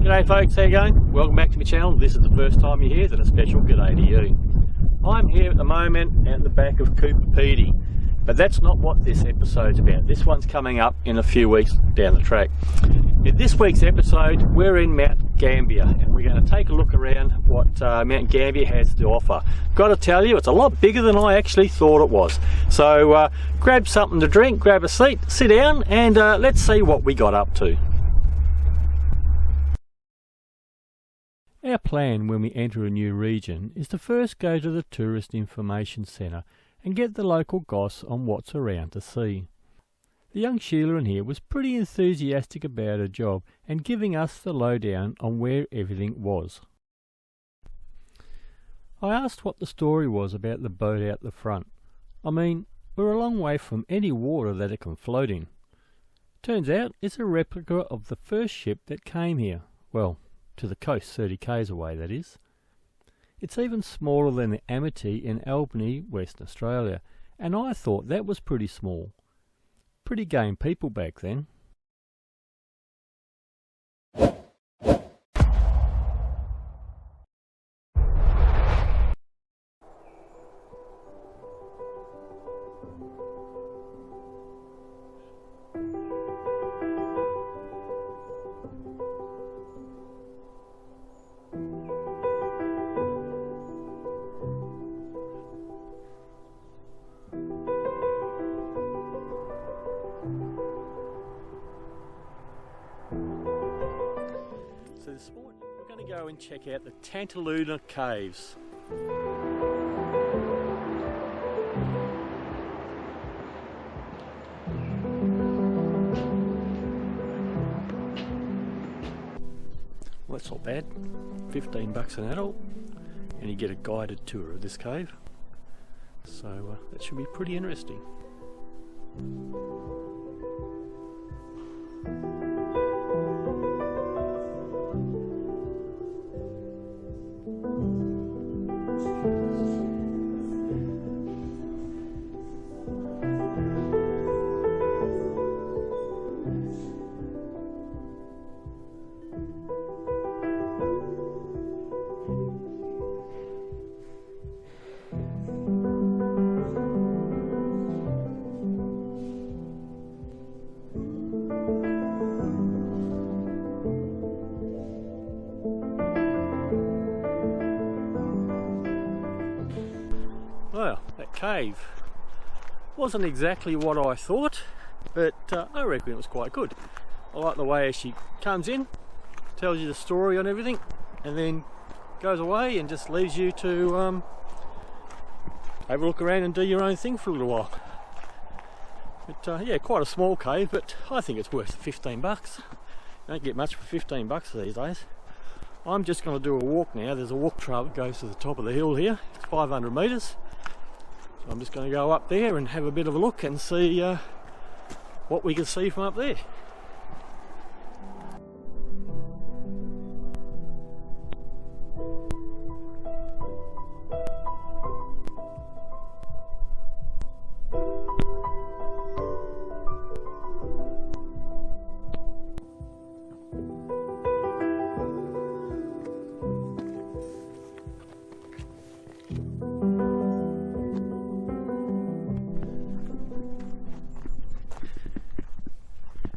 G'day folks, how you going? Welcome back to my channel. This is the first time you're here, then a special g'day to you. I'm here at the moment at the back of Cooper Pedy, but that's not what this episode's about. This one's coming up in a few weeks down the track. In this week's episode, we're in Mount Gambier, and we're going to take a look around what Mount Gambier has to offer. Got to tell you, it's a lot bigger than I actually thought it was. So grab something to drink, grab a seat, sit down, and let's see what we got up to. Our plan when we enter a new region is to first go to the Tourist Information Centre and get the local goss on what's around to see. The young Sheila in here was pretty enthusiastic about her job and giving us the lowdown on where everything was. I asked what the story was about the boat out the front. I mean, we're a long way from any water that it can float in. Turns out it's a replica of the first ship that came here. Well, to the coast, 30 k's away that is. It's even smaller than the Amity in Albany, Western Australia, and I thought that was pretty small. Pretty game people back then. So this morning we're going to go and check out the Tantanoola Caves. Well, that's not bad. $15 an adult, and you get a guided tour of this cave. So that should be pretty interesting. Well, that cave wasn't exactly what I thought, but I reckon it was quite good. I like the way she comes in, tells you the story on everything, and then goes away and just leaves you to have a look around and do your own thing for a little while. But yeah, quite a small cave, but I think it's worth $15. You don't get much for $15 these days. I'm just going to do a walk now. There's a walk trail that goes to the top of the hill here. It's 500 metres. So I'm just going to go up there and have a bit of a look and see what we can see from up there.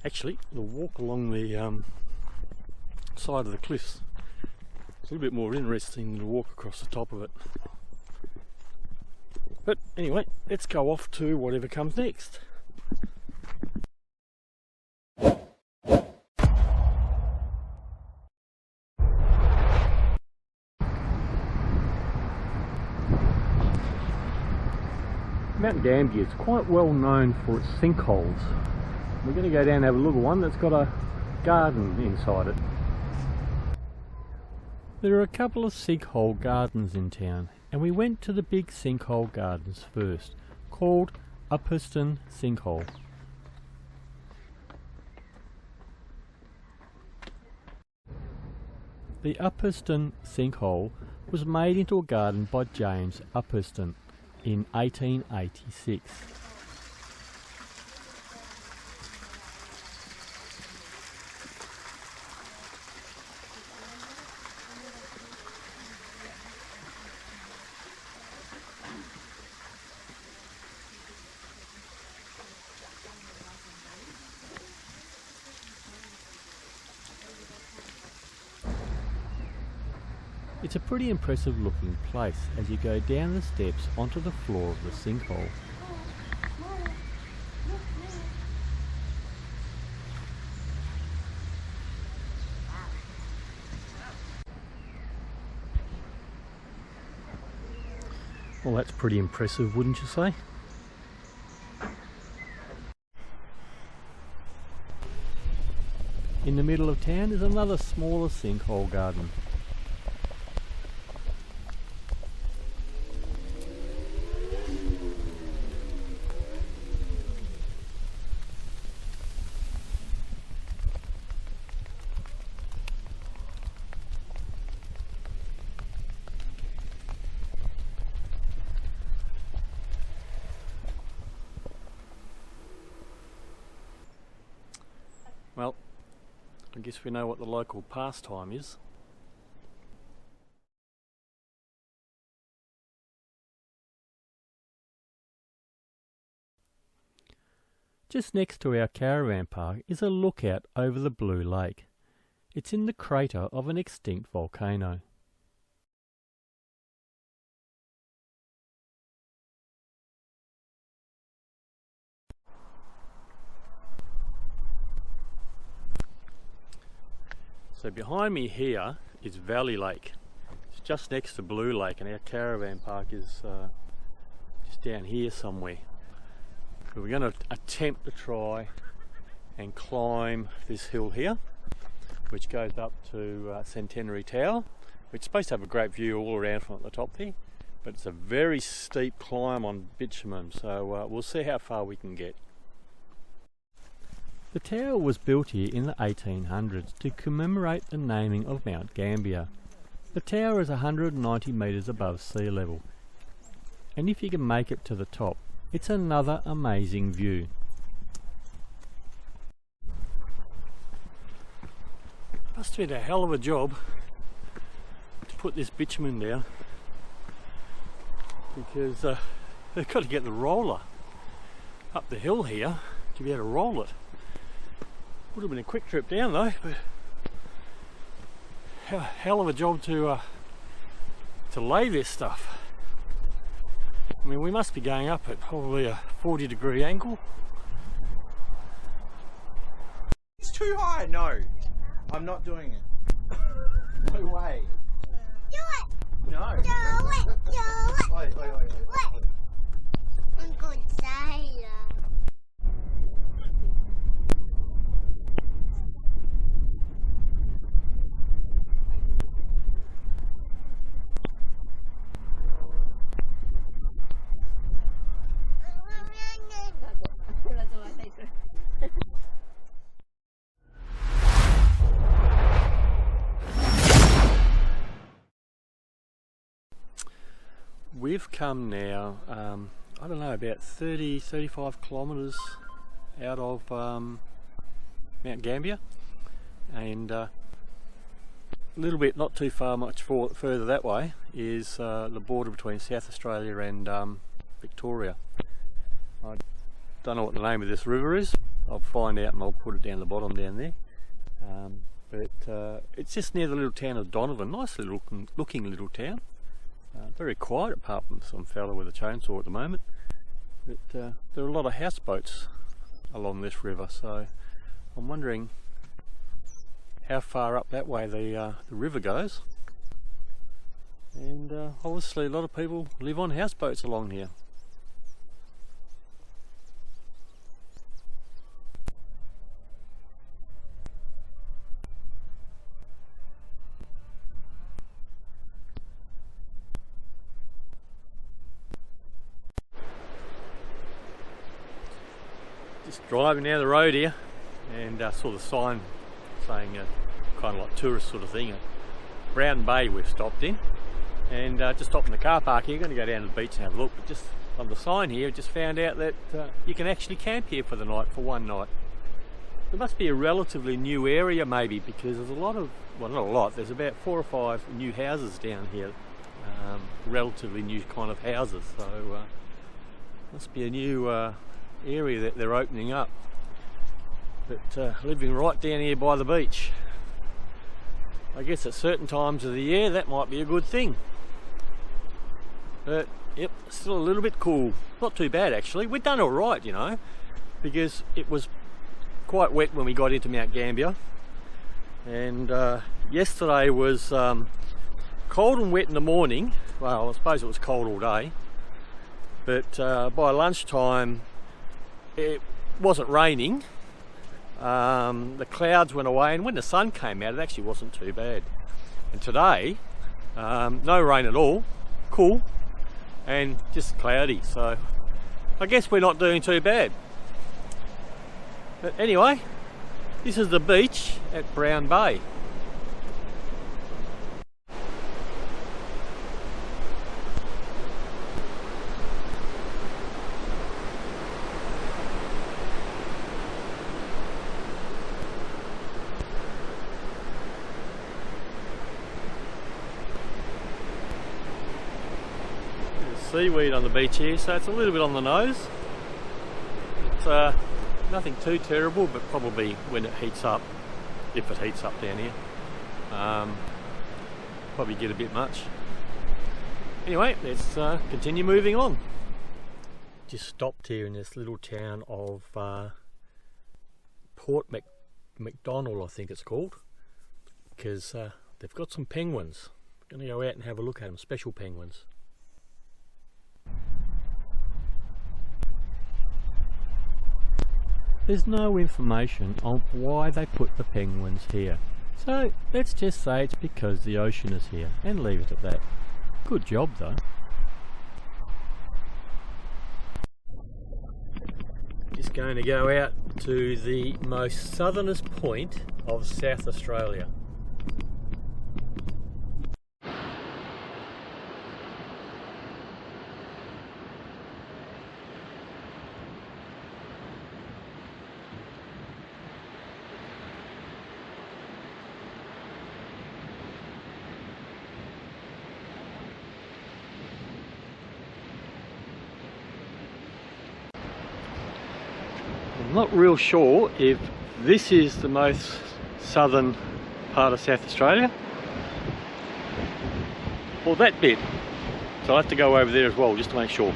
Actually, the walk along the side of the cliffs is a little bit more interesting than the walk across the top of it. But anyway, let's go off to whatever comes next. Mount Gambier is quite well known for its sinkholes. We're going to go down and have a look at one that's got a garden inside it. There are a couple of sinkhole gardens in town, and we went to the big sinkhole gardens first, called Umpherston Sinkhole. The Umpherston Sinkhole was made into a garden by James Umpherston in 1886. It's a pretty impressive looking place as you go down the steps onto the floor of the sinkhole. Well, that's pretty impressive, wouldn't you say? In the middle of town is another smaller sinkhole garden. Well, I guess we know what the local pastime is. Just next to our caravan park is a lookout over the Blue Lake. It's in the crater of an extinct volcano. So behind me here is Valley Lake. It's just next to Blue Lake, and our caravan park is just down here somewhere. So we're going to attempt to try and climb this hill here, which goes up to Centenary Tower, which is supposed to have a great view all around from at the top there, but it's a very steep climb on bitumen, so we'll see how far we can get. The tower was built here in the 1800s to commemorate the naming of Mount Gambier. The tower is 190 metres above sea level, and if you can make it to the top, it's another amazing view. Must have been a hell of a job to put this bitumen down, because they've got to get the roller up the hill here to be able to roll it. Would have been a quick trip down though, but a hell of a job to lay this stuff. I mean, we must be going up at probably a 40-degree angle. It's too high. No, I'm not doing it. No way. Do it. No. Do it. Do it. Wait. What? I'm good sailor. We've come now, I don't know, about 35 kilometres out of Mount Gambier, and a little bit, not too far, much further that way is the border between South Australia and Victoria. I don't know what the name of this river is. I'll find out and I'll put it down the bottom down there. But it's just near the little town of Donovan. Nice little looking little town. Very quiet apart from some fella with a chainsaw at the moment. But there are a lot of houseboats along this river, so I'm wondering how far up that way the river goes. And obviously a lot of people live on houseboats along here. Just driving down the road here, and saw the sign saying kind of like tourist sort of thing, Brown Bay we've stopped in, and just stopped in the car park here. Going to go down to the beach and have a look, but just on the sign here just found out that you can actually camp here for the night, for one night. It must be a relatively new area maybe, because there's a lot of, well, not a lot, there's about 4 or 5 new houses down here, relatively new kind of houses, so must be a new area that they're opening up, but living right down here by the beach. I guess at certain times of the year that might be a good thing. But yep, still a little bit cool. Not too bad actually. We've done all right, you know, because it was quite wet when we got into Mount Gambier, and yesterday was cold and wet in the morning. Well, I suppose it was cold all day, but by lunchtime it wasn't raining. The clouds went away, and when the sun came out it actually wasn't too bad. And today no rain at all, cool, and just cloudy, so I guess we're not doing too bad. But anyway, this is the beach at Brown Bay. Seaweed on the beach here, so it's a little bit on the nose. It's nothing too terrible, but probably when it heats up, if it heats up down here, probably get a bit much. Anyway, let's continue moving on. Just stopped here in this little town of Port MacDonnell, I think it's called, because they've got some penguins. I'm going to go out and have a look at them, special penguins. There's no information on why they put the penguins here, so let's just say it's because the ocean is here and leave it at that. Good job though. Just going to go out to the most southernest point of South Australia. I'm not real sure if this is the most southern part of South Australia or that bit, so I'll have to go over there as well just to make sure.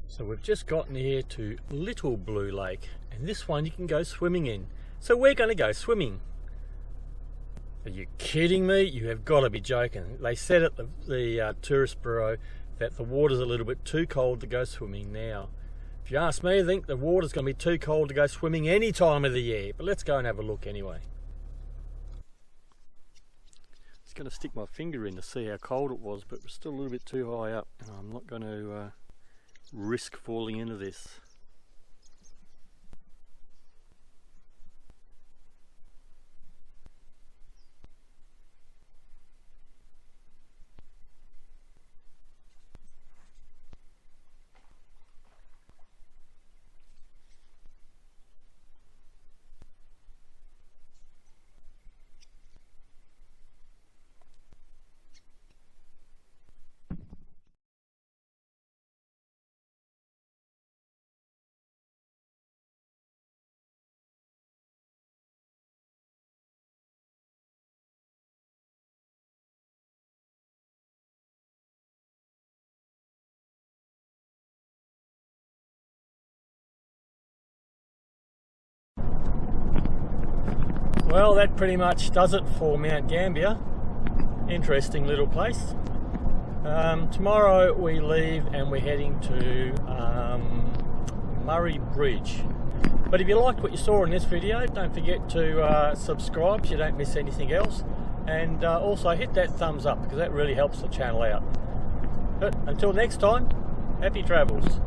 So we've just gotten here to Little Blue Lake, and this one you can go swimming in. So we're going to go swimming. Are you kidding me? You have got to be joking. They said at the tourist bureau that the water's a little bit too cold to go swimming now. If you ask me, I think the water's going to be too cold to go swimming any time of the year. But let's go and have a look anyway. Just going to stick my finger in to see how cold it was, but we're still a little bit too high up, and I'm not going to risk falling into this. Well, that pretty much does it for Mount Gambier. Interesting little place. Tomorrow we leave and we're heading to Murray Bridge. But if you liked what you saw in this video, don't forget to subscribe so you don't miss anything else. And also hit that thumbs up because that really helps the channel out. But until next time, happy travels.